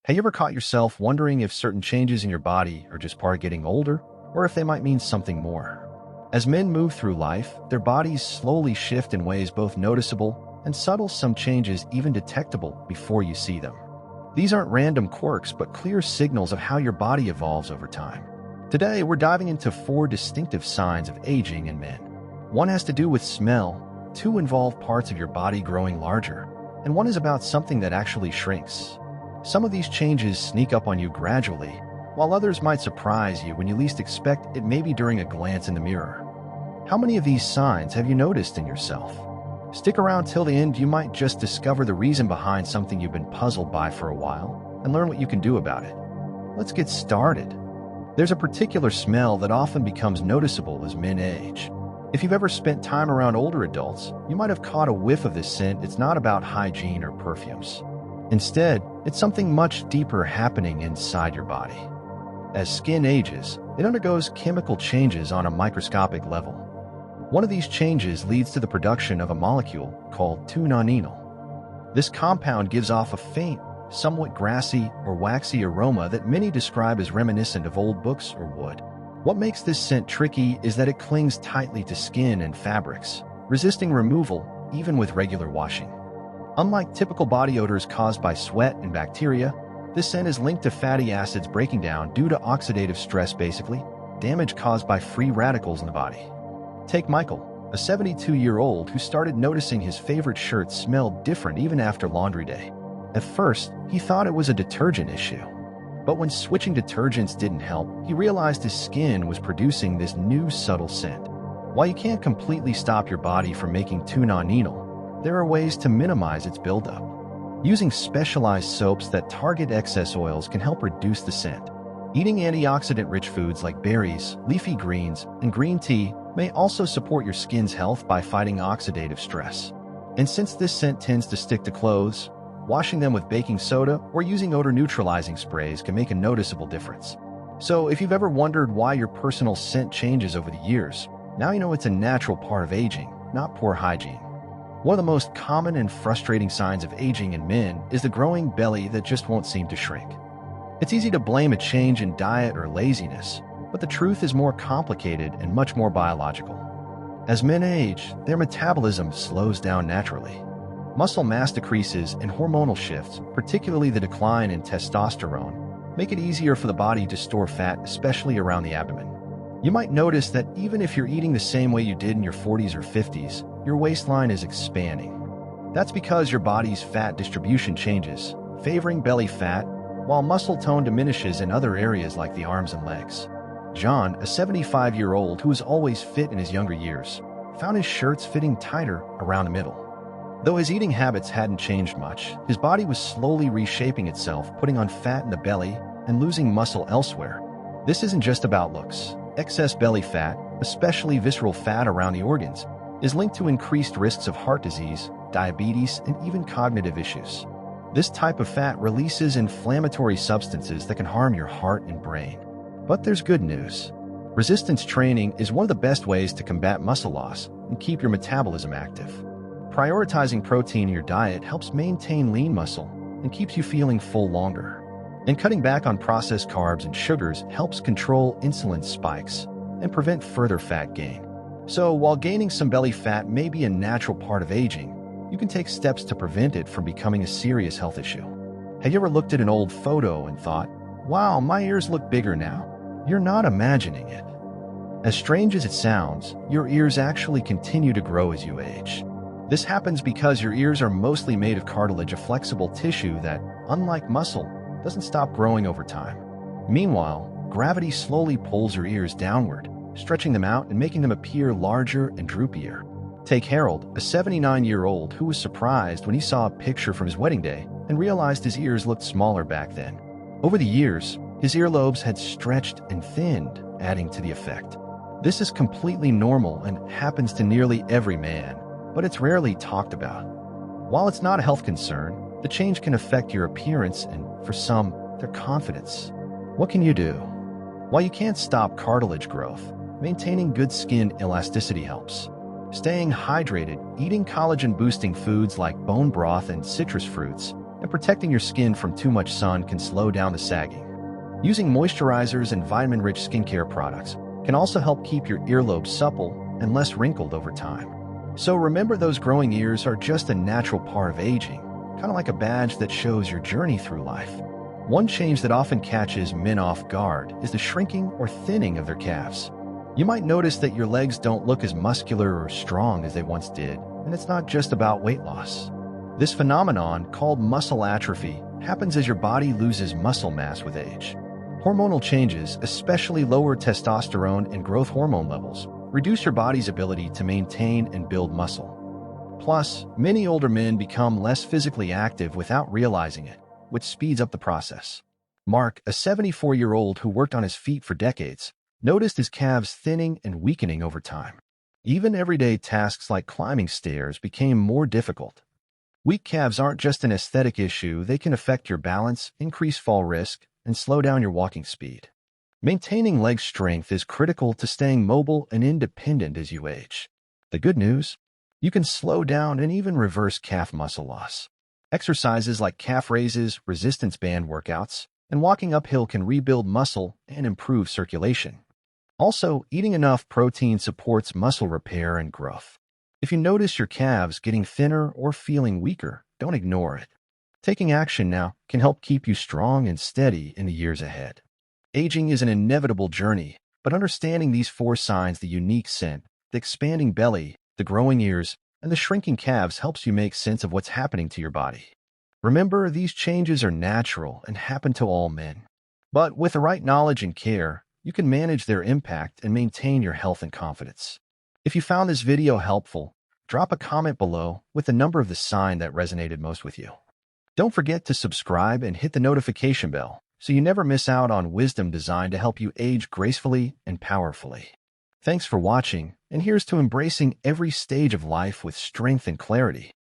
Have you ever caught yourself wondering if certain changes in your body are just part of getting older, or if they might mean something more? As men move through life, their bodies slowly shift in ways both noticeable and subtle, some changes even detectable before you see them. These aren't random quirks, but clear signals of how your body evolves over time. Today, we're diving into 4 distinctive signs of aging in men. One has to do with smell, 2 involve parts of your body growing larger, and 1 is about something that actually shrinks. Some of these changes sneak up on you gradually, while others might surprise you when you least expect it, maybe during a glance in the mirror. How many of these signs have you noticed in yourself? Stick around till the end. You might just discover the reason behind something you've been puzzled by for a while and learn what you can do about it. Let's get started. There's a particular smell that often becomes noticeable as men age. If you've ever spent time around older adults, you might have caught a whiff of this scent. It's not about hygiene or perfumes. Instead, it's something much deeper happening inside your body. As skin ages, it undergoes chemical changes on a microscopic level. One of these changes leads to the production of a molecule called 2-nonenal. This compound gives off a faint, somewhat grassy or waxy aroma that many describe as reminiscent of old books or wood. What makes this scent tricky is that it clings tightly to skin and fabrics, resisting removal even with regular washing. Unlike typical body odors caused by sweat and bacteria, this scent is linked to fatty acids breaking down due to oxidative stress, basically, damage caused by free radicals in the body. Take Michael, a 72-year-old who started noticing his favorite shirt smelled different even after laundry day. At first, he thought it was a detergent issue. But when switching detergents didn't help, he realized his skin was producing this new subtle scent. While you can't completely stop your body from making 2-nonenal, there are ways to minimize its buildup. Using specialized soaps that target excess oils can help reduce the scent. Eating antioxidant-rich foods like berries, leafy greens, and green tea may also support your skin's health by fighting oxidative stress. And since this scent tends to stick to clothes, washing them with baking soda or using odor-neutralizing sprays can make a noticeable difference. So if you've ever wondered why your personal scent changes over the years, now you know it's a natural part of aging, not poor hygiene. One of the most common and frustrating signs of aging in men is the growing belly that just won't seem to shrink. It's easy to blame a change in diet or laziness, but the truth is more complicated and much more biological. As men age, their metabolism slows down naturally. Muscle mass decreases and hormonal shifts, particularly the decline in testosterone, make it easier for the body to store fat, especially around the abdomen. You might notice that even if you're eating the same way you did in your 40s or 50s, your waistline is expanding. That's because your body's fat distribution changes, favoring belly fat, while muscle tone diminishes in other areas like the arms and legs. John, a 75-year-old who was always fit in his younger years, found his shirts fitting tighter around the middle. Though his eating habits hadn't changed much, his body was slowly reshaping itself, putting on fat in the belly and losing muscle elsewhere. This isn't just about looks. Excess belly fat, especially visceral fat around the organs, is linked to increased risks of heart disease, diabetes, and even cognitive issues. This type of fat releases inflammatory substances that can harm your heart and brain. But there's good news. Resistance training is one of the best ways to combat muscle loss and keep your metabolism active. Prioritizing protein in your diet helps maintain lean muscle and keeps you feeling full longer. And cutting back on processed carbs and sugars helps control insulin spikes and prevent further fat gain. So while gaining some belly fat may be a natural part of aging, you can take steps to prevent it from becoming a serious health issue. Have you ever looked at an old photo and thought, wow, my ears look bigger now? You're not imagining it. As strange as it sounds, your ears actually continue to grow as you age. This happens because your ears are mostly made of cartilage, a flexible tissue that, unlike muscle, doesn't stop growing over time. Meanwhile, gravity slowly pulls your ears downward, stretching them out and making them appear larger and droopier. Take Harold, a 79-year-old who was surprised when he saw a picture from his wedding day and realized his ears looked smaller back then. Over the years, his earlobes had stretched and thinned, adding to the effect. This is completely normal and happens to nearly every man, but it's rarely talked about. While it's not a health concern, the change can affect your appearance and, for some, their confidence. What can you do? While you can't stop cartilage growth, maintaining good skin elasticity helps. Staying hydrated, eating collagen-boosting foods like bone broth and citrus fruits, and protecting your skin from too much sun can slow down the sagging. Using moisturizers and vitamin-rich skincare products can also help keep your earlobes supple and less wrinkled over time. So remember, those growing ears are just a natural part of aging, kind of like a badge that shows your journey through life. One change that often catches men off guard is the shrinking or thinning of their calves. You might notice that your legs don't look as muscular or strong as they once did, and it's not just about weight loss. This phenomenon, called muscle atrophy, happens as your body loses muscle mass with age. Hormonal changes, especially lower testosterone and growth hormone levels, reduce your body's ability to maintain and build muscle. Plus, many older men become less physically active without realizing it, which speeds up the process. Mark, a 74-year-old who worked on his feet for decades, noticed his calves thinning and weakening over time. Even everyday tasks like climbing stairs became more difficult. Weak calves aren't just an aesthetic issue, they can affect your balance, increase fall risk, and slow down your walking speed. Maintaining leg strength is critical to staying mobile and independent as you age. The good news? You can slow down and even reverse calf muscle loss. Exercises like calf raises, resistance band workouts, and walking uphill can rebuild muscle and improve circulation. Also, eating enough protein supports muscle repair and growth. If you notice your calves getting thinner or feeling weaker, don't ignore it. Taking action now can help keep you strong and steady in the years ahead. Aging is an inevitable journey, but understanding these 4 signs, the unique scent, the expanding belly, the growing ears, and the shrinking calves, helps you make sense of what's happening to your body. Remember, these changes are natural and happen to all men. But with the right knowledge and care, you can manage their impact and maintain your health and confidence. If you found this video helpful, drop a comment below with the number of the sign that resonated most with you. Don't forget to subscribe and hit the notification bell so you never miss out on wisdom designed to help you age gracefully and powerfully. Thanks for watching, and here's to embracing every stage of life with strength and clarity.